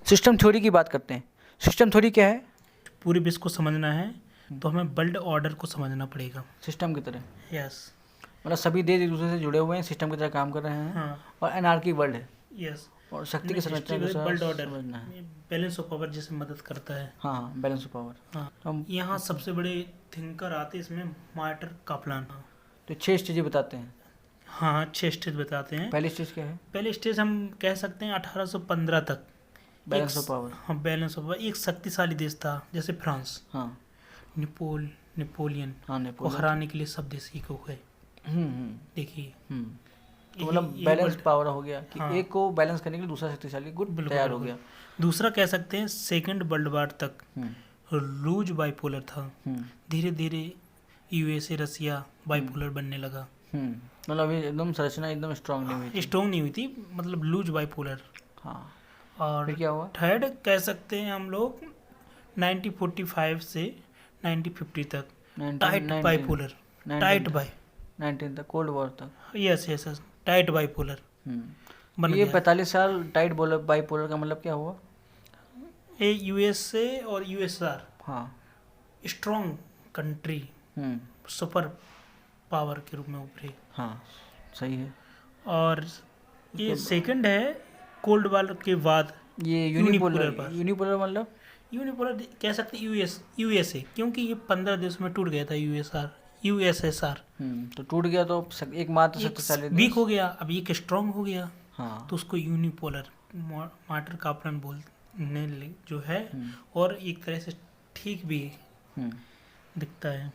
System theory की बात करते हैं। सिस्टम थ्योरी क्या है? पूरे विश्व को समझना है तो हमें वर्ल्ड ऑर्डर को समझना पड़ेगा। सिस्टम की तरह। यस। मतलब सभी देश एक दूसरे से जुड़े हुए हैं, सिस्टम की तरह काम कर रहे हैं। हाँ। और एनार्की वर्ल्ड है। यस। और शक्ति की संरचना को वर्ल्ड ऑर्डर समझना है। बैलेंस ऑफ पावर जैसे मदद करता है। हाँ, बैलेंस ऑफ पावर। हाँ। हम यहाँ सबसे बड़े थिंकर आते हैं इसमें, मार्टर कापलान। तो 6 स्टेज बताते हैं। हाँ, 6 स्टेज बताते हैं। पहली स्टेज क्या है? पहले स्टेज हम कह सकते हैं 1815 तक। Balance of power. हाँ, बैलेंस ऑफ पावर। एक शक्तिशाली देश था जैसे फ्रांस। हाँ। नेपोलियन हाँ, को नेपोलियन। हराने के लिए सब देश एक हो गए। देखिए, तो मतलब बैलेंस पावर हो गया कि हाँ। एक को बैलेंस करने के लिए दूसरा शक्तिशाली गुट तैयार हो गया। दूसरा कह सकते हैं सेकंड वर्ल्ड वॉर तक रूज बाइपोलर था। धीरे धीरे यूएसए रसिया बाइपोलर बनने लगा। मतलब अभी एकदम संरचना एकदम स्ट्रांग नहीं हुई थी। स्ट्रॉन्ग नहीं हुई थी, मतलब लूज बाइपोलर। हाँ। और फिर क्या हुआ? थर्ड कह सकते हैं हम लोग 1945 से 1950 तक टाइट बाइपोलर। टाइट बाई 19 तक कोल्ड वॉर तक। Yes yes yes, tight bipolar बन ये गया। 45 साल टाइट बाइपोलर का मतलब क्या हुआ? ये यूएसए और यूएसआर हाँ। स्ट्रॉन्ग कंट्री, सुपर पावर के रूप में उभरे। हाँ, सही है। और ये सेकंड है कोल्ड वॉर के बाद। ये यूनिपोलर मतलब यूनिपोलर कह सकते हैं यूएसए, क्योंकि ये 15 देशों में टूट गया था यूएसएसआर। तो टूट गया तो एकमात्र शक्तिशाली वीक हो गया, अब एक स्ट्रॉन्ग हो गया। हाँ। तो उसको यूनिपोलर मार्टर कापलान बोलने जो है, और एक तरह से ठीक भी दिखता है।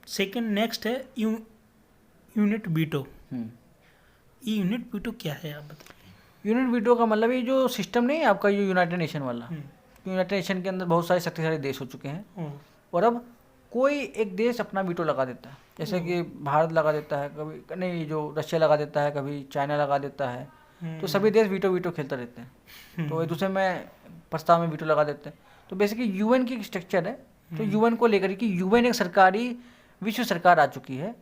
सेकंड नेक्स्ट है यूनिट वीटो। ये यूनिट वीटो क्या है आप बताइए। यूनिट वीटो का मतलब ये जो सिस्टम नहीं है आपका, ये यूनाइटेड नेशन वाला। यूनाइटेड नेशन के अंदर बहुत सारे शक्तिशाली देश हो चुके हैं, और अब कोई एक देश अपना वीटो लगा देता है। जैसे कि भारत लगा देता है कभी, नहीं जो रशिया लगा देता है, कभी चाइना लगा देता है। तो सभी देश वीटो खेलते रहते हैं, तो एक दूसरे में प्रस्ताव में वीटो लगा देते हैं। तो बेसिकली यूएन की स्ट्रक्चर है, तो यूएन को लेकर कि यूएन एक सरकारी विश्व सरकार आ चुकी है,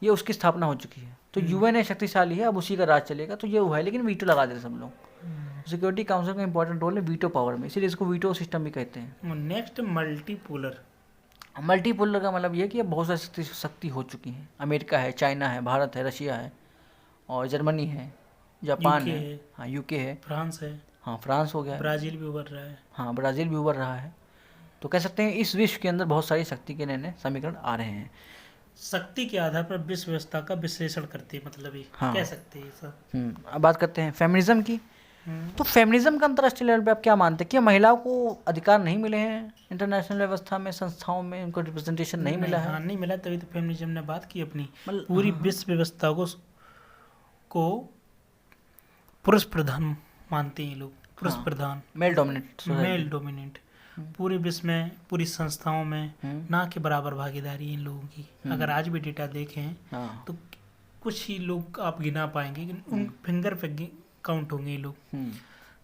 ये उसकी स्थापना हो चुकी है। तो यूएन एक शक्तिशाली है, अब उसी का राज चलेगा, तो ये हुआ है। लेकिन वीटो लगा देते सब लोग। सिक्योरिटी काउंसिल का इंपॉर्टेंट रोल है वीटो पावर में, इसीलिए इसको वीटो सिस्टम भी कहते हैं। Next multipolar. मल्टीपोलर का मतलब ये कि अब बहुत सारी शक्ति हो चुकी हैं। अमेरिका है, चाइना है, भारत है, रशिया है, और जर्मनी है, जापान है, हाँ यूके है, फ्रांस है, हाँ फ्रांस हो गया, ब्राज़ील भी उभर रहा है। हाँ ब्राज़ील भी उभर रहा है। तो कह सकते हैं इस विश्व के अंदर बहुत सारी शक्ति के नए नए समीकरण आ रहे हैं। शक्ति के आधार पर विश्व व्यवस्था का विश्लेषण करते हैं, मतलब ये कह सकते हैं सर। अब बात करते हैं फेमिनिज्म की। तो फेमिनिज्म का अंतर्राष्ट्रीय लेवल पे आप क्या मानते हैं कि महिलाओं को अधिकार नहीं मिले हैं इंटरनेशनल व्यवस्था में, संस्थाओं में उनको रिप्रेजेंटेशन नहीं मिला है? हाँ, नहीं मिला, तभी तो फेमिनिज्म ने बात की अपनी। पूरी विश्व व्यवस्था को पुरुष प्रधान मानते हैं ये लोग। पुरुष प्रधान, मेल डोमिनेंट पूरे विश्व में, पूरी संस्थाओं में ना के बराबर भागीदारी इन लोगों की। अगर आज भी डेटा देखें तो कुछ ही लोग आप गिना पाएंगे, उन फिंगर पे काउंट होंगे ये लोग।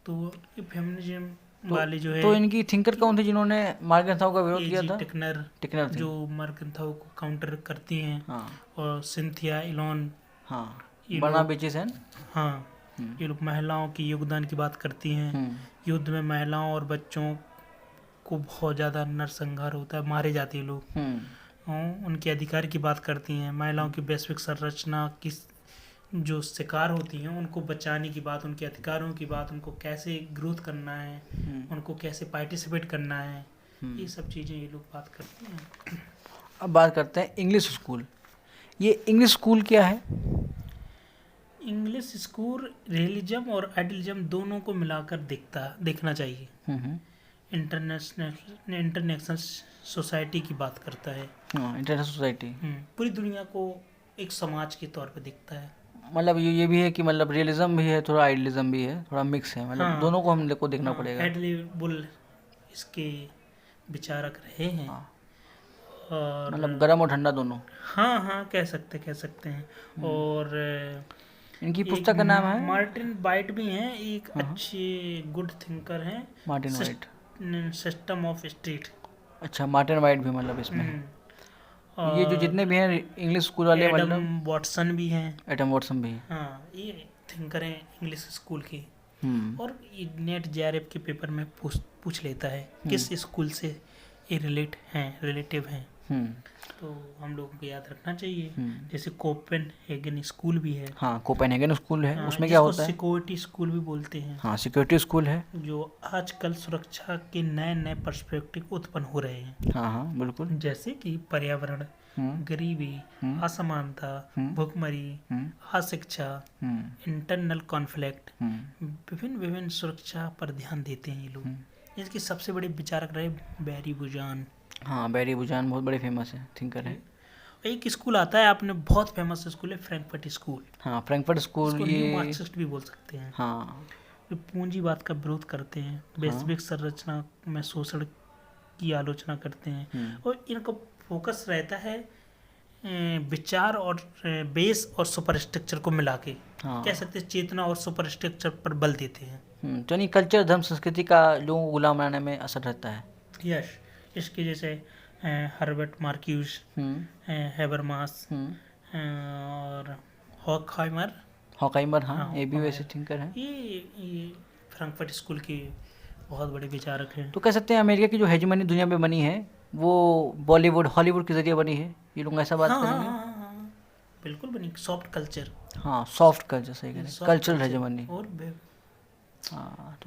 तो ये फेमिनिज्म वाले जो है, तो इनकी थिंकर कौन थे जिन्होंने मार्गेंथाउ का विरोध किया था? टिकनर जो मार्गेंथाउ को काउंटर करती हैं, और सिंथिया इलॉन, बर्नाबीचीस हैं। हाँ, ये लोग महिलाओं की योगदान की बात करती हैं। युद्ध में महिलाओं और बच्चों को बहुत ज़्यादा नरसंहार होता है, मारे जाते हैं लोग। उनके अधिकार की बात करती हैं। महिलाओं की वैश्विक संरचना की जो शिकार होती हैं उनको बचाने की बात, उनके अधिकारों की बात, उनको कैसे ग्रोथ करना है, उनको कैसे पार्टिसिपेट करना है, ये सब चीज़ें ये लोग बात करते हैं। अब बात करते हैं इंग्लिश स्कूल। ये इंग्लिश स्कूल क्या है? इंग्लिश स्कूल रियलिज्म और आइडियलिज्म दोनों को मिलाकर देखना चाहिए। इंटरनेशनल सोसाइटी की बात करता है। इंटरनेशनल सोसाइटी पूरी दुनिया को एक समाज के तौर पे दिखता है। मतलब ये भी है कि मतलब रियलिज्म भी है, थोड़ा आइडियलिज्म भी है, थोड़ा मिक्स है। मतलब दोनों को हम लोग को देखना पड़ेगा। एडली बुल इसके विचारक रहे हैं। और मतलब गर्म और ठंडा दोनों। हाँ, कह सकते हैं। और इनकी पुस्तक का नाम है मार्टिन वाइट भी हैं, एक अच्छे गुड थिंकर हैं, Martin white, system of state. अच्छा, मार्टिन वाइट भी मतलब इसमें। ये जो जितने भी हैं इंग्लिश स्कूल वाले, मतलब एडम वाटसन भी हैं। एडम वाटसन भी, हाँ, ये थिंकर हैं इंग्लिश स्कूल के। और नेट जेआरएफ के पेपर में पूछ लेता है किस स्कूल से ये रिलेटिव हैं। तो हम लोगों को याद रखना चाहिए। जैसे कोपेनहेगन स्कूल भी है। हाँ, कोपेनहेगन स्कूल है। उसमें क्या होता है? सिक्योरिटी स्कूल भी बोलते हैं। हाँ, सिक्योरिटी स्कूल है, जो आजकल सुरक्षा के नए नए पर्सपेक्टिव उत्पन्न हो रहे हैं। हाँ बिल्कुल। जैसे कि पर्यावरण, गरीबी, असमानता, भुखमरी, अशिक्षा, इंटरनल कॉन्फ्लिक्ट, विभिन्न सुरक्षा पर ध्यान देते हैं ये लोग। इसके सबसे बड़े विचारक रहे बैरी बुजान। हाँ, बैरी बुजान बहुत बड़े फेमस है, थिंकर है। एक स्कूल आता है आपने, बहुत फेमस स्कूल है, फ्रैंकफर्ट स्कूल। हाँ, फ्रैंकफर्ट स्कूल, ये मार्क्सिस्ट भी बोल सकते हैं। हाँ, जो पूंजीवाद का विरोध करते हैं, वैश्विक संरचना में शोषण की आलोचना करते हैं, और इनका फोकस रहता है विचार और बेस और सुपर स्ट्रक्चर को मिला के, कह सकते हैं चेतना और सुपर स्ट्रक्चर पर बल देते हैं। तो नहीं, कल्चर, धर्म, संस्कृति का लोगों को गुलाम बनाने में असर रहता है। यस, इसके जैसे हर्बर्ट मार्क्यूस, हेबरमास और हॉकहाइमर, हाँ, ये भी वैसे थिंकर है। ये फ्रैंकफर्ट स्कूल के बहुत बड़े विचारक हैं। तो कह सकते हैं अमेरिका की जो हेजेमनी दुनिया में बनी है वो बॉलीवुड, हॉलीवुड के जरिए बनी है। ये लोग ऐसा बात करेंगे? हाँ, बिल्कुल बनी। सॉफ्ट कल्चर, हाँ, सॉफ्ट कल्चर, सही कह रहे हैं, कल्चरल हेजेमनी। और हाँ,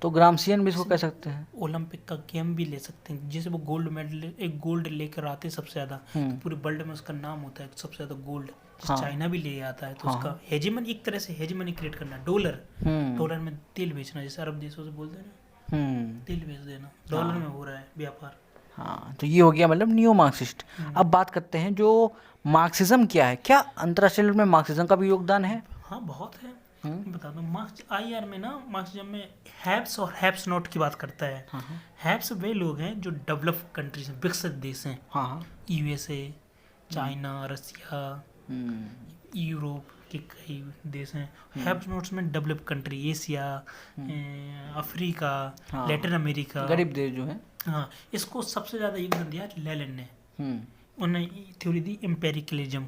तो ग्रामसियन भी इसको कह सकते हैं। ओलंपिक का गेम भी ले सकते हैं, जैसे वो गोल्ड मेडल, एक गोल्ड लेकर आते हैं सबसे ज्यादा, तो पूरे वर्ल्ड में उसका नाम होता है सबसे ज्यादा गोल्ड। चाइना भी ले आता है, तो उसका हेजेमनी, एक तरह से हेजेमनी क्रिएट करना। डॉलर में तेल बेचना, जैसे अरब देशों से बोलते हैं ना, तेल बेच देना, डॉलर में हो रहा है व्यापार। हाँ, तो ये हो गया मतलब नियो मार्क्सिस्ट। अब बात करते हैं जो मार्क्सिज्म क्या है, क्या अंतर्राष्ट्रीय लेवल में मार्क्सिज्म का भी योगदान है? हाँ, बहुत है। बता दो, मार्क्स आईआर में ना, मार्क्सिज्म में हैव्स और हैव्स नॉट की बात करता है। हैव्स वे लोग हैं जो डेवलप कंट्रीज हैं, विकसित देश हैं। यूएसए, चाइना, रसिया, यूरोप के कई देश हैं। हैव्स नॉट्स में develop country, Asia, Africa, Latin America, गरीब देश जो है। हाँ, इसको सबसे ज्यादा योगदान दिया लेनिन ने। उन्होंने थ्योरी दी इम्पेरियलिज्म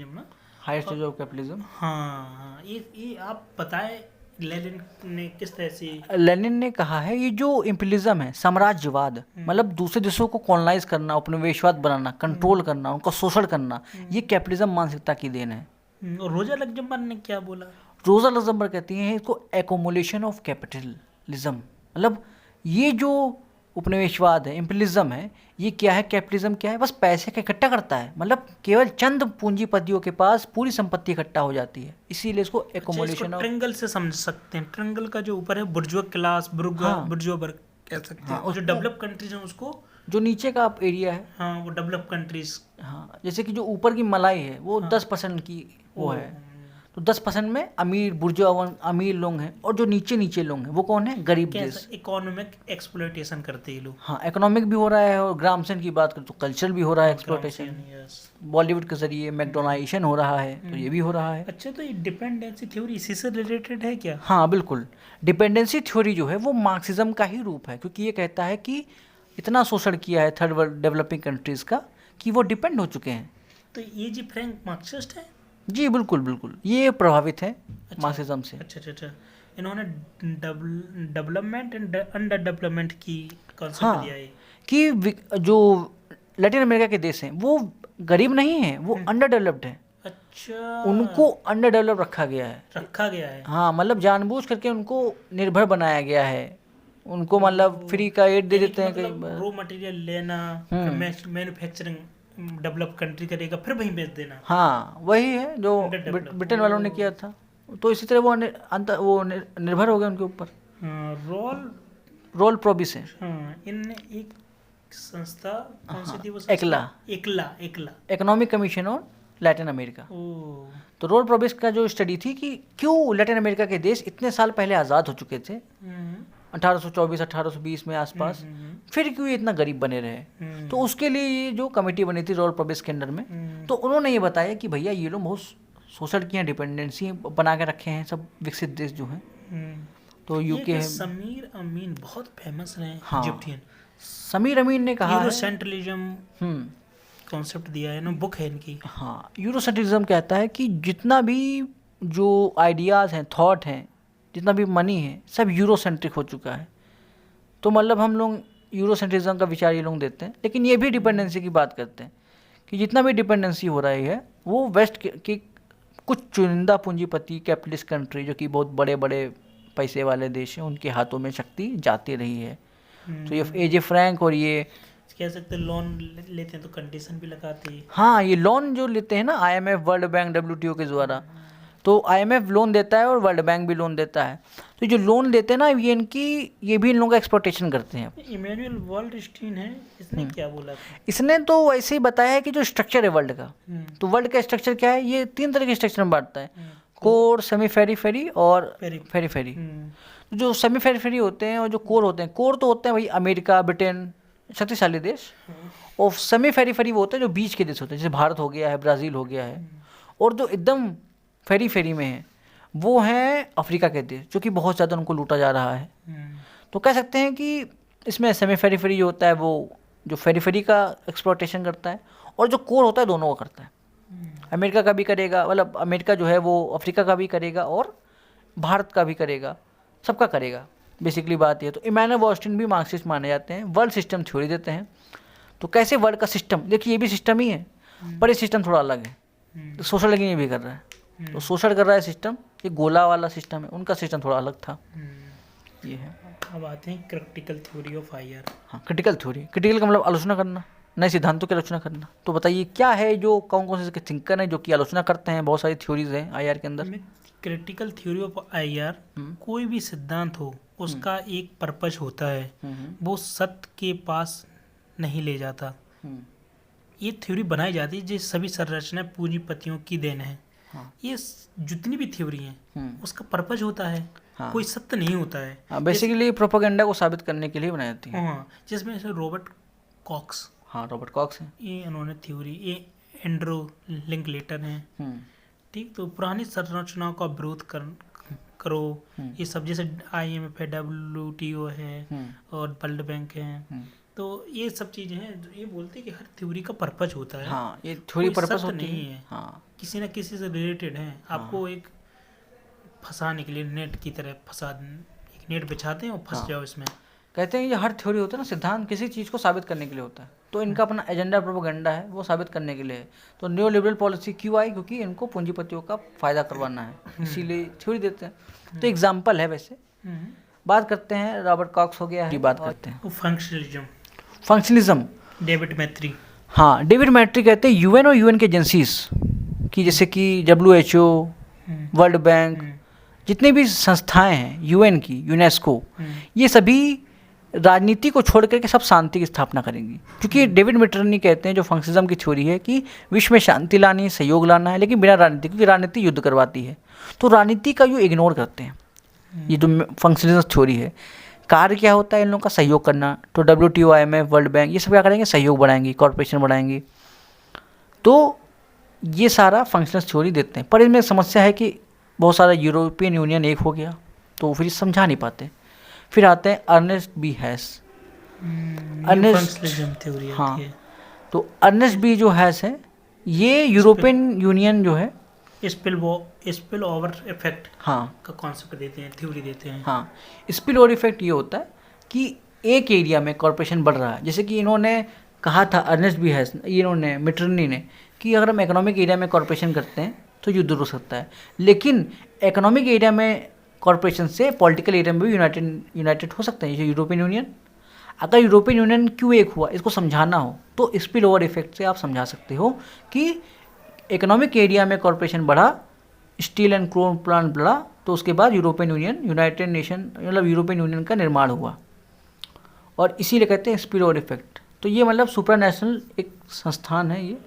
ना, हायर स्टेज ऑफ कैपिटलिज्म। हाँ, ये आप बताएं लेनिन ने किस तरह से। लेनिन ने कहा है ये जो इम्पीरियलिज्म है, साम्राज्यवाद, मतलब दूसरे देशों को कॉलोनाइज करना, उपनिवेशवाद बनाना, कंट्रोल करना, उनका शोषण करना, ये कैपिटलिज्म मानसिकता की देन है। और रोजा लग्जमबर्ग ने क्या बोला? रोजा लग्जमबर्ग कहती हैं इसको एकोमुलेशन ऑफ कैपिटलिज्म, मतलब ये जो उपनिवेशवाद है, इम्पीरियलिज्म है, ये क्या है, कैपिटलिज्म क्या है, बस पैसे का इकट्ठा करता है, मतलब केवल चंद पूंजीपतियों के पास पूरी संपत्ति इकट्ठा हो जाती है, इसीलिए इसको एकोमुलेशन ऑफ। ट्रायंगल से समझ सकते हैं, ट्रायंगल का जो ऊपर है बुर्जुआ क्लास, बुर्जुआ वर्ग कह सकते हैं, और जो डेवलप कंट्रीज हैं उसको, जो नीचे का एरिया है, हाँ, वो डेवलप कंट्रीज। हाँ, जैसे कि जो ऊपर की मलाई है वो 10% की वो है, तो 10% में अमीर बुर्जुआ अमीर लोग हैं, और जो नीचे लोग हैं वो कौन है, गरीब देश। इकोनॉमिक एक्सप्लॉयटेशन करते हैं लोग। हाँ, इकोनॉमिक भी हो रहा है, और ग्रामसन की बात करें तो कल्चर भी हो रहा है, एक्सप्लॉयटेशन। बॉलीवुड के जरिए मैकडोनाइजेशन हो रहा है, तो ये भी हो रहा है। अच्छा, तो ये डिपेंडेंसी थ्योरी इसी से रिलेटेड है क्या? हाँ बिल्कुल, डिपेंडेंसी थ्योरी जो है वो मार्क्सिज्म का ही रूप है, क्योंकि ये कहता है कि इतना शोषण किया है थर्ड वर्ल्ड डेवलपिंग कंट्रीज का कि वो डिपेंड हो चुके हैं। तो ये जी फ्रैंक मार्क्सिस्ट है? जी बिल्कुल, ये प्रभावित है मार्क्सिज्म से। अच्छा, इन्होंने डेवलपमेंट एंड अंडर डेवलपमेंट की कॉन्सेप्ट दिया है, कि जो लैटिन अमेरिका के देश हैं वो गरीब नहीं है, वो अंडर डेवलप्ड है। अच्छा, उनको अंडर डेवलप रखा गया है। हाँ, मतलब जानबूझ करके उनको निर्भर बनाया गया है, उनको मतलब फ्री का एड दे देते हैं, कई बार रॉ मटेरियल लेना, मैन्युफैक्चरिंग डेवलप कंट्री करेगा, फिर वहीं बेच देना। हाँ, वही है जो ब्रिटेन वालों ने किया था, तो इसी तरह वो निर्भर हो गए उनके ऊपर। रोल प्रोबिस है। इनने एक संस्था कौन सी थी वो? एकला economic commission on Latin America. तो रोल प्रोबिस का जो स्टडी थी कि क्यों लैटिन अमेरिका के देश इतने साल पहले आज़ाद हो चुके थे, 1824-1820 में आसपास, फिर क्यों ये इतना गरीब बने रहे। तो उसके लिए ये जो कमेटी बनी थी रोल प्रोबिस के अंडर में, तो उन्होंने ये बताया कि भैया ये लोग बहुत शोषण की डिपेंडेंसी बना के रखे हैं सब विकसित देश जो हैं। तो यूके है। समीर अमीन बहुत फेमस रहे, इजिप्टियन। समीर अमीन ने कहा यूरोसेंट्रलिज्म कॉन्सेप्ट दिया है ना, बुक है इनकी। हाँ, यूरोसेंट्रिज्म कहता है कि जितना भी जो आइडियाज़ हैं, थॉट हैं, जितना भी मनी है, सब यूरोसेंट्रिक हो चुका है। तो मतलब हम लोग यूरोसेंट्रिज्म का विचार ये लोग देते हैं, लेकिन ये भी डिपेंडेंसी की बात करते हैं कि जितना भी डिपेंडेंसी हो रही है वो वेस्ट की कुछ चुनिंदा पूंजीपति कैपिटलिस्ट कंट्री जो कि बहुत बड़े बड़े पैसे वाले देश हैं उनके हाथों में शक्ति जाती रही है। तो ये एजे फ्रैंक और ये कह सकते लोन लेते हैं तो कंडीशन भी लगाते हैं। हाँ, ये लोन जो लेते हैं ना IMF, वर्ल्ड बैंक, WTO के द्वारा, तो IMF लोन देता है और वर्ल्ड बैंक भी लोन देता है। तो जो लोन देते हैं ना ये भी इन लोगों का एक्सप्लॉयटेशन करते हैं। इमैनुअल वॉलस्टीन है, इसने क्या बोला था? इसने तो ऐसे ही बताया है कि जो स्ट्रक्चर है वर्ल्ड का, तो वर्ल्ड का स्ट्रक्चर क्या है, ये 3 तरह के स्ट्रक्चर में बांटता है, कोर, सेमी फेरीफेरी और फेरीफेरी। जो सेमी फेरीफेरी होते हैं और जो कोर होते हैं, कोर तो होते हैं भाई अमेरिका, ब्रिटेन, शक्तिशाली देश, और सेमी फेरीफेरी वो होते हैं जो बीच के देश होते हैं, जैसे भारत हो गया है, ब्राज़ील हो गया है, और जो एकदम फेरी में है वो हैं अफ्रीका के देश जो कि बहुत ज़्यादा उनको लूटा जा रहा है। तो कह सकते हैं कि इसमें सेमी फेरीफेरी जो होता है वो जो फेरीफेरी का एक्सप्लॉयटेशन करता है, और जो कोर होता है दोनों का करता है। अमेरिका का भी करेगा, मतलब अमेरिका जो है वो अफ्रीका का भी करेगा और भारत का भी करेगा, सबका करेगा। बेसिकली बात ये, तो इमैनुअल वॉलस्टीन भी मार्क्सिस्ट माने जाते हैं, वर्ल्ड सिस्टम थ्योरी देते हैं। तो कैसे वर्ल्ड का सिस्टम, देखिए ये भी सिस्टम ही है पर ये सिस्टम थोड़ा अलग है। तो सोशल ये भी कर रहा है, तो सोशल कर रहा है सिस्टम, ये गोला वाला सिस्टम है, उनका सिस्टम थोड़ा अलग था। ये है। अब आते हैं क्रिटिकल थ्योरी ऑफ आईआर। हाँ, क्रिटिकल थ्योरी, क्रिटिकल का मतलब आलोचना करना, नए सिद्धांतों की आलोचना करना। तो बताइए क्या है, जो कौन कौन से थिंकर हैं जो कि आलोचना करते हैं, बहुत सारी थ्योरीज हैं आईआर के अंदर। क्रिटिकल थ्योरी ऑफ आईआर, कोई भी सिद्धांत हो उसका एक पर्पस होता है, वो सत्य के पास नहीं ले जाता। ये थ्योरी बनाई जाती है, जिस सभी संरचनाएं पूंजीपतियों की देन है। ये जितनी भी थ्योरी हैं उसका पर्पस होता है, कोई सत्य नहीं होता है। बेसिकली प्रोपेगेंडा को साबित करने के लिए बनाई जाती है। हाँ, जिसमें से रॉबर्ट कॉक्स, रॉबर्ट कॉक्स है, ये इन्होंने थ्योरी, ये एंड्रू लिंकलेटर हैं। ठीक, तो पुरानी संरचनाओं का विरोध करो, ये सब जैसे IMF है, WTO है और वर्ल्ड बैंक है, तो ये सब चीजें हैं जो ये बोलते हैं कि हर थ्योरी का पर्पस होता है। हाँ, ये थ्योरी पर्पस होती नहीं है। हाँ, किसी ना किसी से रिलेटेड है। आपको एक फंसाने के लिए नेट की तरह एक नेट बिछाते हैं और फंस जाओ इसमें। कहते हैं ये हर थ्योरी होता है ना, सिद्धांत किसी चीज़ को साबित करने के लिए होता है, तो इनका अपना एजेंडा प्रोपेगेंडा है, वो साबित करने के लिए है। तो न्यू लिबरल पॉलिसी क्यों आई, क्योंकि इनको पूंजीपतियों का फायदा करवाना है, इसीलिए थ्योरी देते हैं। तो एग्जाम्पल है। वैसे बात करते हैं, रॉबर्ट कॉक्स हो गया है, बात करते हैं फंक्शनलिज्म, डेविड मैत्री। हाँ, डेविड मैत्री कहते हैं UN और UN के एजेंसीज की, जैसे कि WHO, वर्ल्ड बैंक, जितने भी संस्थाएं हैं UN की, यूनेस्को, ये सभी राजनीति को छोड़ करके सब शांति की स्थापना करेंगी। क्योंकि डेविड मैत्री कहते हैं, जो फंक्शनलिज्म की थ्योरी है, कि विश्व में शांति लानी है, सहयोग लाना है, लेकिन बिना राजनीति, क्योंकि राजनीति युद्ध करवाती है। तो राजनीति का ये इग्नोर करते हैं। ये जो फंक्शनलिज्म थ्योरी है, कार्य क्या होता है इन लोगों का, सहयोग करना। तो WTO, IMF, वर्ल्ड बैंक, ये सब क्या करेंगे, सहयोग बढ़ाएंगे, कॉर्पोरेशन बढ़ाएंगे। तो ये सारा फंक्शनल थ्योरी देते हैं। पर इसमें समस्या है कि बहुत सारा यूरोपियन यूनियन एक हो गया, तो फिर समझा नहीं पाते। फिर आते हैं अर्नेस्ट बी हैस। हाँ, तो अर्नेस्ट बी जो हैस है, ये यूरोपियन यूनियन जो है स्पिल ओवर इफेक्ट का कॉन्सेप्ट देते हैं, थ्योरी देते हैं। हाँ, स्पिल ओवर इफेक्ट ये होता है कि एक एरिया में कॉर्पोरेशन बढ़ रहा है। जैसे कि इन्होंने कहा था, अर्नेस्ट बी हैस, इन्होंने मैटर्नी ने, कि अगर हम इकोनॉमिक एरिया में कॉर्पोरेशन करते हैं तो युद्ध हो सकता है, लेकिन इकोनॉमिक एरिया में कॉर्पोरेशन से पॉलिटिकल एरिया में भी यूनाइटेड हो सकते हैं, जैसे यूरोपियन यूनियन। अगर यूरोपियन यूनियन क्यों एक हुआ, इसको समझाना हो तो स्पिल ओवर इफेक्ट से आप समझा सकते हो कि इकोनॉमिक एरिया में कॉर्पोरेशन बढ़ा, स्टील एंड क्रोम प्लांट बढ़ा, तो उसके बाद यूरोपियन यूनियन, यूनाइटेड नेशन, मतलब यूरोपियन यूनियन का निर्माण हुआ, और इसीलिए कहते हैं स्पिल ओवर इफेक्ट। तो ये मतलब सुपर नेशनल एक संस्थान है ये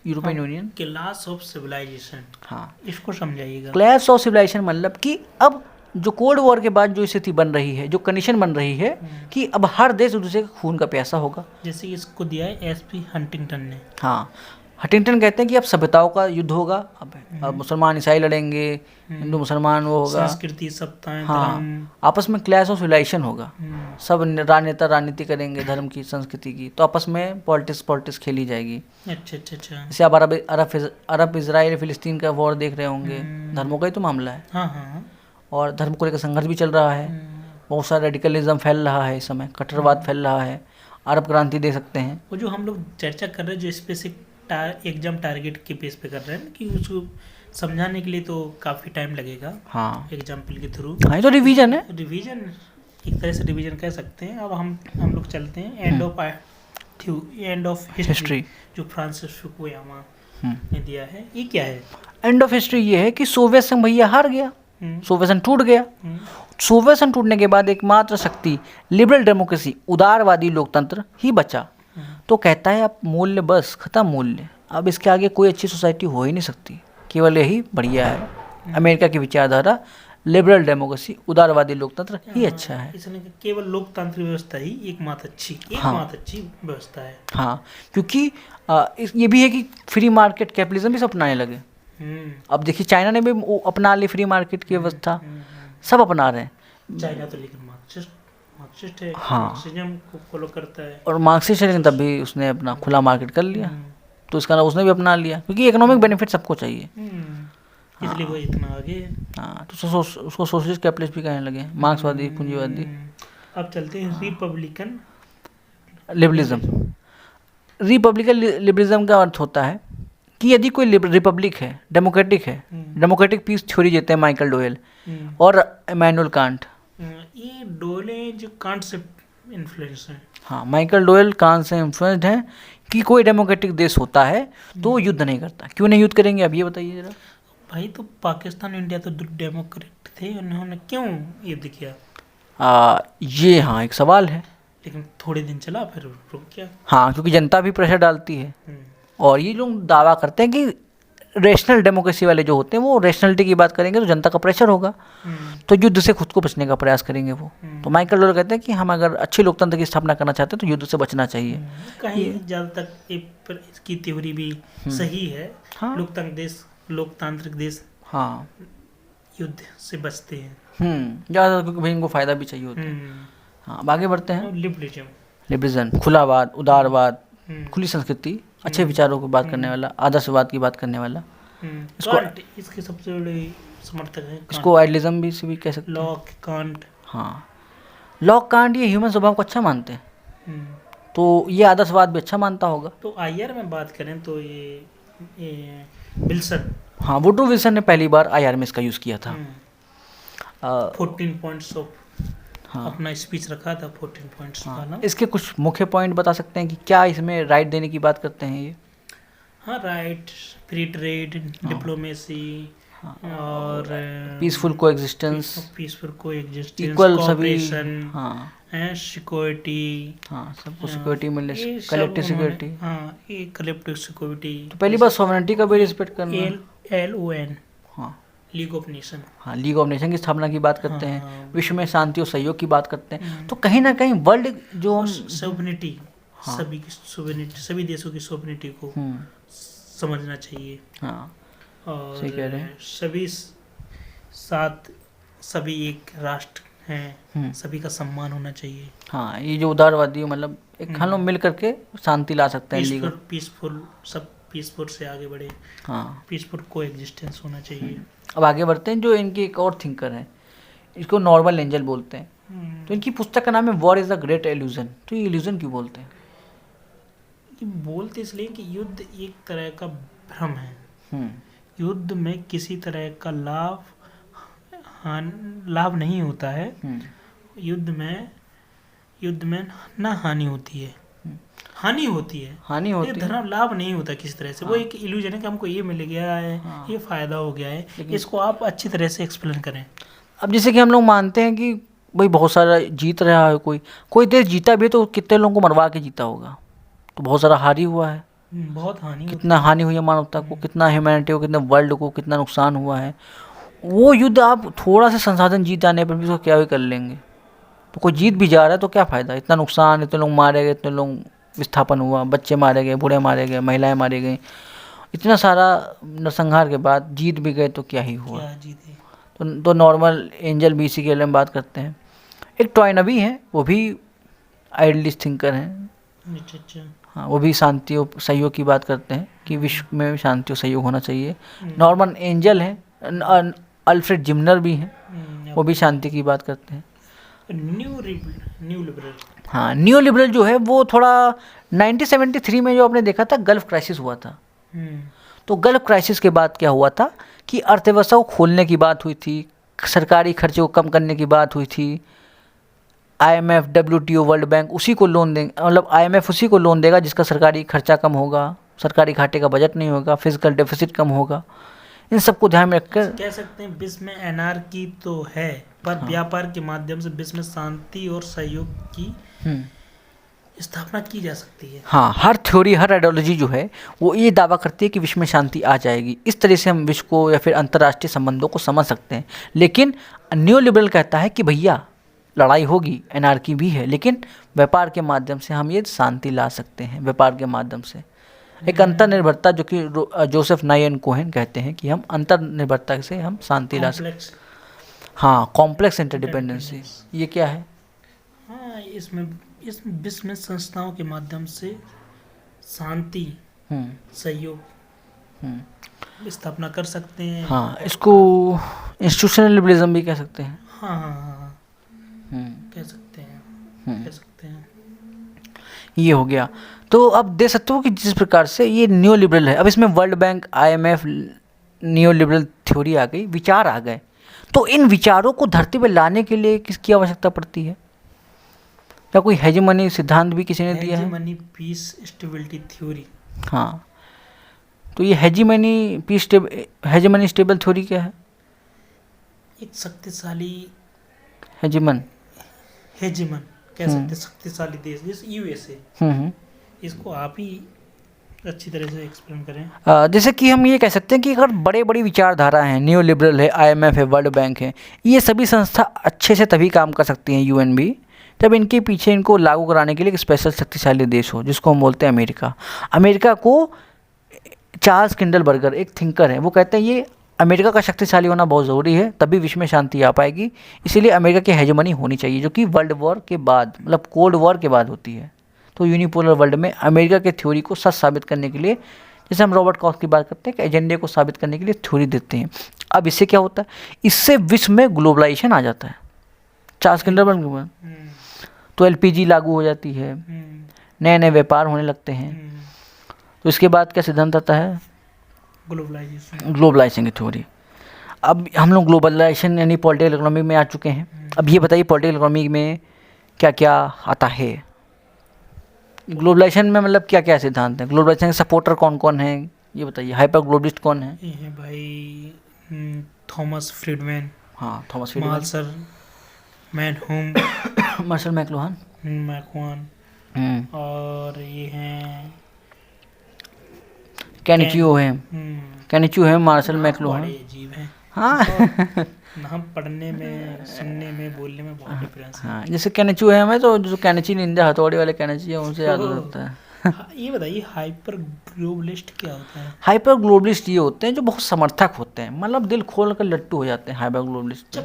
European Union. Class of civilisation, हाँ, इसको समझाइएगा। क्लास ऑफ सिविलाइजेशन मतलब कि अब जो कोल्ड वॉर के बाद जो स्थिति बन रही है, जो कंडीशन बन रही है, कि अब हर देश एक दूसरे का खून का प्यासा होगा। जैसे इसको दिया है SP हंटिंगटन ने। हाँ, हंटिंगटन कहते हैं कि अब सभ्यताओं का युद्ध होगा, अब मुसलमान ईसाई लड़ेंगे, हिंदू मुसलमान वो होगा, संस्कृति सत्ताएं हाँ, धर्म, आपस में क्लैश ऑफ सिविलाइजेशन होगा, सब राजनेता राजनीति करेंगे धर्म की संस्कृति की, तो आपस में पॉलिटिक्स खेली जाएगी। अच्छा अच्छा अच्छा, जैसे आप अरब इजराइल फिलिस्तीन का वॉर देख रहे होंगे, धर्मों का ही तो मामला है, हाँ हाँ, और धर्म को लेकर संघर्ष भी चल रहा है, बहुत सारा रेडिकलिज्म फैल रहा है इस समय, कट्टरवाद फैल रहा है, अरब क्रांति दे सकते हैं। वो जो हम लोग चर्चा कर रहे हैं जो स्पेसिफिक एग्जाम टारगेट के बेस पे कर रहे हैं कि उसको समझाने के लिए तो काफ़ी टाइम लगेगा, हाँ एग्जाम्पल के थ्रू। हाँ, ये तो रिवीजन है, रिवीजन एक तरह से रिवीजन कह सकते हैं। अब हम लोग चलते हैं एंड ऑफ हिस्ट्री जो फ्रांसिस फुकुयामा ने दिया है। ये क्या है? एंड ऑफ हिस्ट्री ये है कि सोवियत संघ भैया हार गया, सोवियत संघ टूट गया, सोवियत संघ टूटने के बाद एकमात्र शक्ति लिबरल डेमोक्रेसी, उदारवादी लोकतंत्र ही बचा। तो कहता है अब मूल्य बस खत्म, मूल्य अब इसके आगे कोई अच्छी सोसाइटी हो ही नहीं सकती, केवल यही बढ़िया है, अमेरिका की विचारधारा लिबरल डेमोक्रेसी, उदारवादी लोकतंत्र ही अच्छा है। इसने केवल लोकतांत्रिक व्यवस्था ही एकमात्र अच्छी व्यवस्था है। हाँ, क्योंकि ये भी है कि फ्री मार्केट कैपिटलिज्म भी सब अपनाने लगे। अब देखिए चाइना ने भी अपना ली फ्री मार्केट की व्यवस्था, सब अपना रहे हैं। चाइना तो लेकिन मार्क्सिस्ट है, हाँ, मार्क्सिज्म को फॉलो करता है, और मार्क्सिस्ट है, लेकिन तब भी उसने अपना खुला मार्केट कर लिया, तो इसका उसने भी अपना लिया, क्योंकि इकोनॉमिक बेनिफिट सबको चाहिए, इसलिए वो इतना आगे है। हाँ, तो उसको सोशलिस्ट कैपिटलिस्ट भी कहने लगे, मार्क्सवादी पूंजीवादी। अब चलते हैं रिपब्लिकन लिबरलिज्म। रिपब्लिकन लिबरलिज्म का अर्थ होता है कि यदि कोई रिपब्लिक है, डेमोक्रेटिक है, डेमोक्रेटिक पीस थ्योरी देते हैं माइकल डोयल और इमैनुअल कांट। ये डोले जो कांट से इन्फ्लुएंस है। हाँ, Michael dial can't say influenced है कि कोई डेमोक्रेटिक देश होता है तो वो युद्ध नहीं करता। क्यों नहीं युद्ध करेंगे, अब ये बताइए जरा। भाई तो पाकिस्तान इंडिया तो डेमोक्रेट थे, उन्होंने क्यों युद्ध किया? ये हाँ एक सवाल है, लेकिन थोड़े दिन चला फिर रुक गया। हाँ, क्योंकि जनता भी प्रेशर डालती है, और ये लोग दावा करते हैं कि रेशनल डेमोक्रेसी वाले जो होते हैं वो रेशनलिटी की बात करेंगे तो जनता का प्रेशर होगा, तो युद्ध से खुद को बचने का प्रयास करेंगे वो। तो माइकल डोयल कहते हैं कि हम अगर अच्छे लोकतंत्र की स्थापना करना चाहते हैं तो युद्ध से बचना चाहिए। कहीं ज़्यादा तक इसकी थ्योरी भी सही है। हाँ, लोकतांत्रिक देश हाँ युद्ध से बचते हैं ज़्यादा, क्योंकि भाई इनको फायदा भी चाहिए होता है। हाँ, अब आगे बढ़ते हैं। लिबरलिज्म, खुलावाद, उदारवाद, खुली संस्कृति, अच्छे विचारों की बात करने वाला, आदर्शवाद की बात करने वाला। इसके सबसे बड़े समर्थक हैं। इसको आइडियलिज्म भी से भी कह सकते हैं। Lock, can't. हाँ, लॉक, कांट ये ह्यूमन स्वभाव को अच्छा मानते हैं, तो ये आदर्शवाद भी अच्छा मानता होगा। तो आईआर में बात करें तो ये विल्सन, हाँ, वुडरो विल्सन ने पहली बार आईआर में इसका यूज़ किया था। 14 पॉइंट्स ऑफ अपना स्पीच रखा था, 14 पॉइंट्स वाला। इसके कुछ मुख्य पॉइंट बता सकते हैं कि क्या इसमें राइट देने की बात करते हैं ये? हाँ, राइट, फ्री ट्रेड, डिप्लोमेसी, और पीसफुल कोएग्जिस्टेंस, इक्वल सभी, हाँ, सिक्योरिटी, हाँ, सबको सिक्योरिटी मिले, कलेक्टिव सिक्योरिटी। हाँ, ये कलेक्टिव सिक्योरिटी। तो पहली बार सॉवरेनिटी का भी रिस्पेक्ट करना। LON, हाँ, लीग ऑफ नेशन। हाँ, लीग ऑफ नेशन की स्थापना की बात करते हैं, विश्व में शांति और सहयोग की बात करते हैं। तो कहीं ना कहीं वर्ल्ड जो हम सोवरेनिटी, सभी की सोवरेनिटी, सभी देशों की सोवरेनिटी को समझना चाहिए। हाँ, और सही कह रहे हैं। सभी साथ, सभी एक राष्ट्र हैं, सभी का सम्मान होना चाहिए। हाँ, ये जो उदारवादी मतलब एक हम लोग मिल करके शांति ला सकते हैं। पीसफुल, सब पीसफुल से आगे बढ़े। हाँ, पीसफुल को एग्जिस्टेंस होना चाहिए। अब आगे बढ़ते हैं। जो इनके एक और थिंकर हैं, इसको नॉर्मन एंजल बोलते हैं। तो इनकी पुस्तक का नाम है war is the great illusion. तो ये इल्यूजन क्यों बोलते हैं? ये बोलते इसलिए कि युद्ध एक तरह का भ्रम है। युद्ध में किसी तरह का लाभ नहीं होता है। युद्ध में ना हानि होती है, हानि होती है, धर्म लाभ नहीं होता किसी तरह से। वो एक इल्यूजन है कि हमको ये मिल गया है, ये फायदा हो गया है। इसको आप अच्छी तरह से एक्सप्लेन करें। अब जैसे कि हम लोग मानते हैं कि भाई बहुत सारा जीत रहा है, कोई देश जीता भी तो कितने लोगों को मरवा के जीता होगा, तो बहुत सारा हारी हुआ है। बहुत हानि, कितना हानि हुई है मानवता को, कितना ह्यूमैनिटी को, कितना वर्ल्ड को कितना नुकसान हुआ है। वो युद्ध आप थोड़ा सा संसाधन जीत जाने पर भी उसको क्या भी कर लेंगे। तो कोई जीत भी जा रहा है तो क्या फ़ायदा, इतना नुकसान, इतने लोग मारे गए, इतने लोग विस्थापन हुआ, बच्चे मारे गए, बूढ़े मारे गए, महिलाएं मारी गई, इतना सारा नरसंहार के बाद जीत भी गए तो क्या ही हुआ। क्या जीते। तो नॉर्मल एंजल बीसी के बारे में बात करते हैं। एक टॉयनबी है, वो भी आइडियलिस्ट थिंकर हैं। अच्छा। हाँ, वो भी शांति और सहयोग की बात करते हैं कि विश्व में शांति और सहयोग होना चाहिए। नॉर्मन एंजल हैं, अल्फ्रेड जिमनर भी हैं, वो भी शांति की बात करते हैं। New liberal. हाँ, न्यू लिबरल जो है वो थोड़ा 1973 में जो आपने देखा था गल्फ क्राइसिस हुआ था, तो गल्फ क्राइसिस के बाद क्या हुआ था कि अर्थव्यवस्था को खोलने की बात हुई थी, सरकारी खर्चे को कम करने की बात हुई थी। IMF, WTO, वर्ल्ड बैंक उसी को लोन देंगे, मतलब IMF उसी को लोन देगा जिसका सरकारी खर्चा कम होगा, सरकारी घाटे का बजट नहीं होगा, फिजिकल डेफिसिट कम होगा। इन सबको ध्यान में रखकर कह सकते हैं विश्व में एनार्की तो है, पर व्यापार के माध्यम से विश्व में शांति और सहयोग की स्थापना की जा सकती है। हाँ, हर थ्योरी, हर आइडियोलॉजी जो है वो ये दावा करती है कि विश्व में शांति आ जाएगी। इस तरह से हम विश्व को या फिर अंतर्राष्ट्रीय संबंधों को समझ सकते हैं। लेकिन न्यू लिबरल कहता है कि भैया लड़ाई होगी, एनार्की भी है, लेकिन व्यापार के माध्यम से हम ये शांति ला सकते हैं, व्यापार के माध्यम से। एक अंतर्निर्भरता, जो कि जोसेफ नाइन कोहेन कहते हैं कि हम अंतर्निर्भरता से हम शांति ला सकते। हाँ, कॉम्प्लेक्स इंटरडिपेंडेंसी, ये क्या है? हाँ, इसमें इस विश्व में संस्थाओं के माध्यम से शांति, सहयोग स्थापना कर सकते हैं। हाँ, इसको इंस्टीट्यूशनल लिबरलिज्म भी कह सकते हैं। हाँ, कह सकते हैं। ये हो गया। तो अब देख सकते हो कि जिस प्रकार से ये न्यू लिबरल है, अब इसमें world bank, IMF, new liberal theory आ गई, विचार आ गए। तो इन विचारों को धरती पर लाने के लिए किसकी आवश्यकता पड़ती है? क्या कोई हेजेमनी सिद्धांत भी किसी ने दिया है? Hegemony peace stability theory. हाँ, तो ये हेजेमनी स्टेबल थ्योरी क्या है? एक शक्तिशाली हेजेमन कह सकते हैं, शक्तिशाली देश जैसे USA। इसको आप ही अच्छी तरह से एक्सप्लेन करें। जैसे कि हम ये कह सकते हैं कि अगर बड़ी विचारधारा हैं, न्यू लिबरल है, IMF है, वर्ल्ड बैंक है, ये सभी संस्था अच्छे से तभी काम कर सकती हैं, UN भी, तब इनके पीछे इनको लागू कराने के लिए एक स्पेशल शक्तिशाली देश हो, जिसको हम बोलते हैं अमेरिका। अमेरिका को चार्ल्स किंडलबर्गर एक थिंकर है, वो कहते हैं ये अमेरिका का शक्तिशाली होना बहुत ज़रूरी है, तभी विश्व में शांति आ पाएगी। इसीलिए अमेरिका की हेजेमनी होनी चाहिए, जो कि वर्ल्ड वॉर के बाद, मतलब कोल्ड वॉर के बाद होती है। तो यूनिपोलर वर्ल्ड में अमेरिका के थ्योरी को सच साबित करने के लिए, जैसे हम रॉबर्ट कॉक्स की बात करते हैं कि एजेंडे को साबित करने के लिए थ्योरी देते हैं। अब इससे क्या होता है? इससे विश्व में ग्लोबलाइजेशन आ जाता है। चार्ल्स किंडलबर्गर के बाद तो LPG लागू हो जाती है, नए नए व्यापार होने लगते हैं। तो इसके बाद क्या सिद्धांत आता है? ग्लोबलाइजेशन की थ्योरी। अब हम लोग ग्लोबलाइजेशन यानी पॉलिटिकल इकोनॉमी में आ चुके हैं। अब ये बताइए पॉलिटिकल इकोनॉमी में क्या क्या आता है? ग्लोबलाइजेशन में मतलब क्या क्या सिद्धांत हैं? ग्लोबलाइजेशन के सपोर्टर कौन कौन हैं, ये बताइए। हाइपर ग्लोबलिस्ट कौन है? ये है भाई थॉमस फ्रीडमैन। हाँ, थॉमस फ्रीडमैन, मार्शल मैक्लुहान, और ये हैं केनिचियो है, मार्शल मैक्लुहान। अजीब हैं। हाँ नाम पढ़ने में, सुनने में, बोलने में बहुत डिफरेंस है। हाँ, जैसे केनिचियो है, हमें तो जो केनिची निंजा हथौड़ी वाले केनिची है उनसे याद होता है। ये बताइए हाइपर ग्लोबलिस्ट क्या होता है? हाइपर ग्लोबलिस्ट ये होते हैं जो बहुत समर्थक होते हैं, मतलब दिल खोल कर लट्टू हो जाते हैं। हाइपर ग्लोबलिस्ट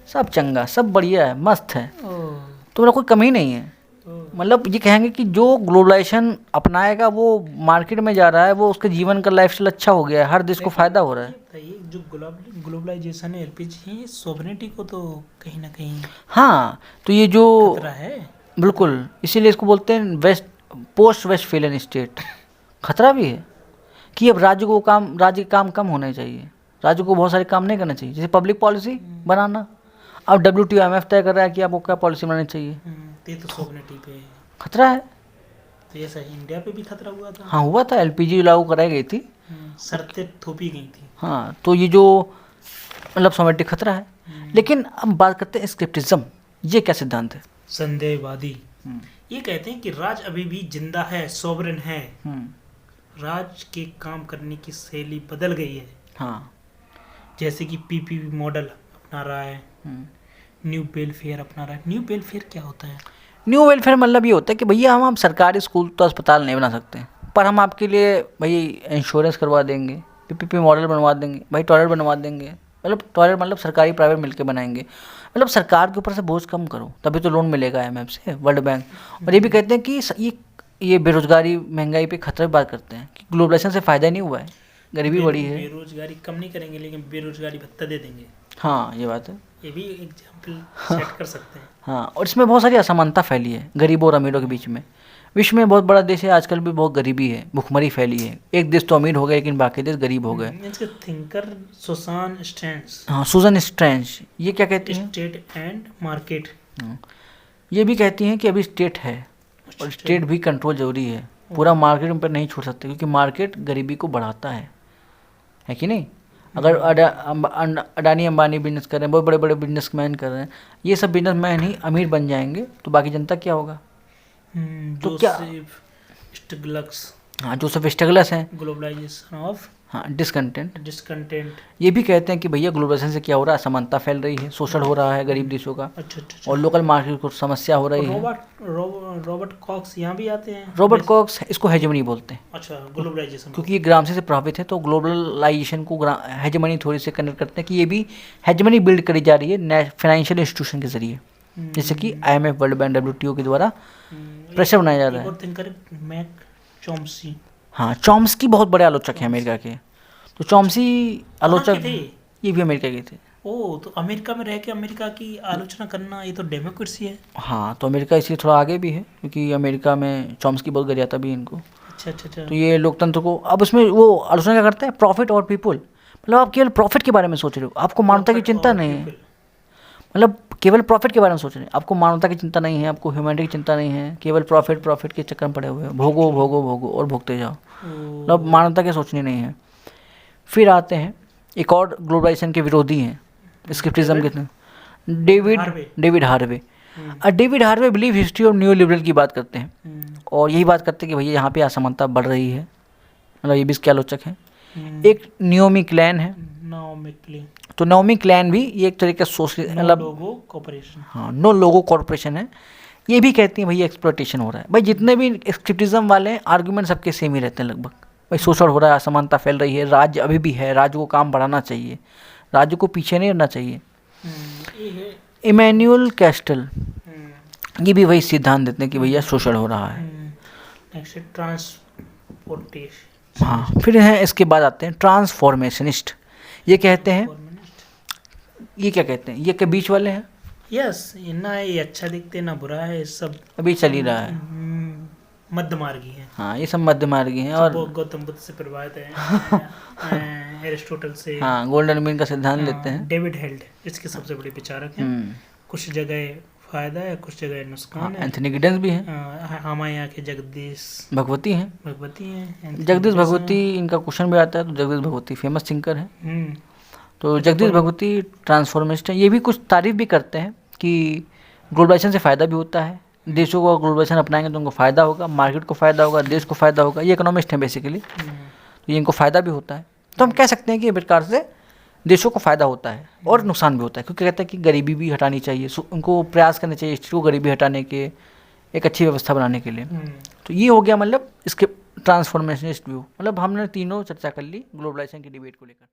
सब चंगा, सब बढ़िया है, मस्त है, तो मेरा कोई कमी नहीं है। मतलब ये कहेंगे कि जो ग्लोबलाइजेशन अपनाएगा, वो मार्केट में जा रहा है, वो उसके जीवन का लाइफस्टाइल अच्छा हो गया है, हर देश को फायदा हो रहा है। जो ग्लोबलाइजेशन है, LPG सॉवरेनिटी को तो कहीं ना कहीं, हाँ, तो ये जो खतरा है बिल्कुल, इसीलिए इसको बोलते हैं पोस्ट वेस्टफेलियन स्टेट। खतरा भी है कि अब राज्य के काम कम होने चाहिए, राज्य को बहुत सारे काम नहीं करना चाहिए, जैसे पब्लिक पॉलिसी बनाना। अब WTO IMF तय कर रहा है कि आपको क्या पॉलिसी बनानी चाहिए, तो सॉवरेनिटी पे खतरा है। तो ऐसा इंडिया पे भी खतरा हुआ था। हाँ, हुआ था, LPG लागू कराई गई थी, शर्तें थोपी गई थी। हाँ, तो ये जो मतलब सॉवरेनिटी खतरा है। लेकिन अब बात करते हैं स्क्रिप्टिज्म, ये क्या सिद्धांत है? संदेहवादी ये कहते हैं कि राज अभी भी जिंदा है, सॉवरेन है, राज के काम करने की शैली बदल गई है। हाँ, जैसे कि PPP मॉडल अपना रहा है, न्यू वेलफेयर अपना रहा है। न्यू वेलफेयर क्या होता है? न्यू वेलफेयर मतलब ये होता है कि भैया हम सरकारी स्कूल तो अस्पताल नहीं बना सकते, पर हम आपके लिए भाई इंश्योरेंस करवा देंगे, पीपीपी मॉडल बनवा देंगे, भाई टॉयलेट बनवा देंगे, मतलब टॉयलेट मतलब सरकारी प्राइवेट मिलकर बनाएंगे, मतलब सरकार के ऊपर से बोझ कम करो, तभी तो लोन मिलेगा IMF से, वर्ल्ड बैंक। और ये भी कहते हैं कि ये बेरोजगारी महंगाई पे खतरे की बात करते हैं कि ग्लोबलाइजेशन से फ़ायदा नहीं हुआ है, गरीबी बढ़ी है। बेरोजगारी कम नहीं करेंगे, लेकिन बेरोजगारी भत्ता दे देंगे। हाँ ये बात है, ये भी एग्जाम्पल सेट कर सकते हैं। हाँ, और इसमें बहुत सारी असमानता फैली है गरीबों और अमीरों के बीच में। विश्व में बहुत बड़ा देश है, आजकल भी बहुत गरीबी है, भुखमरी फैली है, एक देश तो अमीर हो गए लेकिन बाकी देश गरीब हो गए। इसके थिंकर सुसान स्टैंस, हाँ, सुजन स्ट्रेंज ये क्या कहती हैं? State and market. ये भी कहती हैं कि अभी स्टेट है और स्टेट भी कंट्रोल जरूरी है, पूरा मार्केट पर नहीं छोड़ सकते, क्योंकि मार्केट गरीबी को बढ़ाता है कि नहीं। अगर अडानी अंबानी बिजनेस कर रहे हैं, बहुत बड़े बड़े बिजनेसमैन कर रहे हैं, ये सब बिजनेसमैन ही अमीर बन जाएंगे तो बाकी जनता क्या होगा? तो क्या स्टिग्लस, हाँ, जोसेफ स्टिग्लस हैं, ग्लोबलाइजेशन ऑफ हाँ, डिसकंटेंट। डिसकंटेंट। ये भी कहते हैं कि भैया ग्लोबलाइजेशन से क्या हो रहा है, असमानता फैल रही है, शोषण हो रहा है गरीब देशों का, अच्छा। और लोकल मार्केट को समस्या हो रही है। रॉबर्ट कॉक्स यहाँ भी आते हैं। रॉबर्ट कॉक्स इसको हेजेमनी बोलते हैं। अच्छा, ग्लोबलाइजेशन, क्योंकि ये ग्राम से प्रभावित है, तो ग्लोबलाइजेशन को हेजेमनी थोड़ी से कनेक्ट करते हैं कि ये भी हेजेमनी बिल्ड करी जा रही है फाइनेंशियल इंस्टीट्यूशन के जरिए, जैसे कि IMF, वर्ल्ड बैंक, WTO के द्वारा प्रेशर बनाया जा रहा है। थिंकर मैक चॉम्स्की, हाँ, चॉम्स्की बहुत बड़े आलोचक हैं अमेरिका के, तो चॉम्स्की आलोचक थे? ये भी अमेरिका के थे। ओह, तो अमेरिका में रह के अमेरिका की आलोचना करना, ये तो डेमोक्रेसी है। हाँ, तो अमेरिका इसलिए थोड़ा आगे भी है, क्योंकि अमेरिका में चॉम्स्की बहुत गरियाता भी है इनको। अच्छा। तो ये लोकतंत्र को, अब उसमें वो आलोचना क्या करते हैं, प्रॉफिट और पीपुल, मतलब आप केवल प्रॉफिट के बारे में सोच रहे हो, आपको मानवता की चिंता नहीं है, मतलब केवल प्रॉफिट के बारे में सोच रहे हैं, आपको मानवता की चिंता नहीं है, आपको ह्यूमैनिटी की चिंता नहीं है, केवल प्रॉफिट के चक्कर में पड़े हुए हो, भोगो और भोगते जाओ, मतलब मानवता की सोचनी नहीं है। फिर आते हैं एक और ग्लोबलाइजेशन के विरोधी हैं, स्क्रिप्टिज्म के, David Harvey. David Harvey believe history और न्यू लिबरल की बात करते हैं, और यही बात करते हैं कि भैया यहाँ पे असमानता बढ़ रही है, मतलब ये भी इसके आलोचक हैं। एक नियोमी क्लैन है, तो नाओमी क्लैन भी ये एक तरीके से मतलब हाँ, नो लोगो कॉर्पोरेशन है, ये भी कहती हैं भैया एक्सप्लॉयटेशन हो रहा है। भाई जितने भी स्क्रिप्टिज्म वाले हैं, आर्गुमेंट सबके सेम ही रहते हैं लगभग, भाई शोषण हो रहा है, असमानता फैल रही है, राज्य अभी भी है, राज्य को काम बढ़ाना चाहिए, राज्य को पीछे नहीं रहना चाहिए। इमैनुअल कैस्टल ये भी वही सिद्धांत देते हैं कि भैया शोषण हो रहा है। ट्रांसपोर्टेशन, हाँ, फिर हैं इसके बाद आते हैं ट्रांसफॉर्मेशनिस्ट। ये कहते हैं, ये क्या कहते हैं, ये के बीच वाले हैं। यस, ना ये अच्छा दिखते ना बुरा है, सब अभी चल ही रहा है, मध्य मार्गी है। हाँ, ये सब मध्य मार्गी हैं, और गौतम बुद्ध से प्रभावित है, एरिस्टोटल से, हाँ, गोल्डन मीन का सिद्धांत लेते हैं। डेविड हेल्ड इसके सबसे बड़े विचारक हैं। कुछ जगह फायदा है, कुछ जगह नुकसान है। एंथनी गिडेंस भी हैं, हमारे यहाँ के जगदीश भगवती हैं। जगदीश भगवती इनका क्वेश्चन भी आता है, तो जगदीश भगवती फेमस सिंगर है, तो जगदीश भगवती ट्रांसफॉर्मिस्ट है। ये भी कुछ तारीफ भी करते हैं कि ग्लोबलाइजेशन से फ़ायदा भी होता है, देशों को ग्लोबलाइजेशन अपनाएंगे तो उनको फ़ायदा होगा, मार्केट को फ़ायदा होगा, देश को फ़ायदा होगा। ये इकोनॉमिस्ट हैं बेसिकली, तो ये इनको फ़ायदा भी होता है। तो हम कह सकते हैं कि इस प्रकार से देशों को फ़ायदा होता है और नुकसान भी होता है, क्योंकि कहते हैं कि गरीबी भी हटानी चाहिए, उनको प्रयास करने चाहिए स्टेट को गरीबी हटाने के, एक अच्छी व्यवस्था बनाने के लिए। तो ये हो गया मतलब इसके ट्रांसफॉर्मेशनिस्ट व्यू, मतलब हमने तीनों चर्चा कर ली ग्लोबलाइजेशन की डिबेट को लेकर।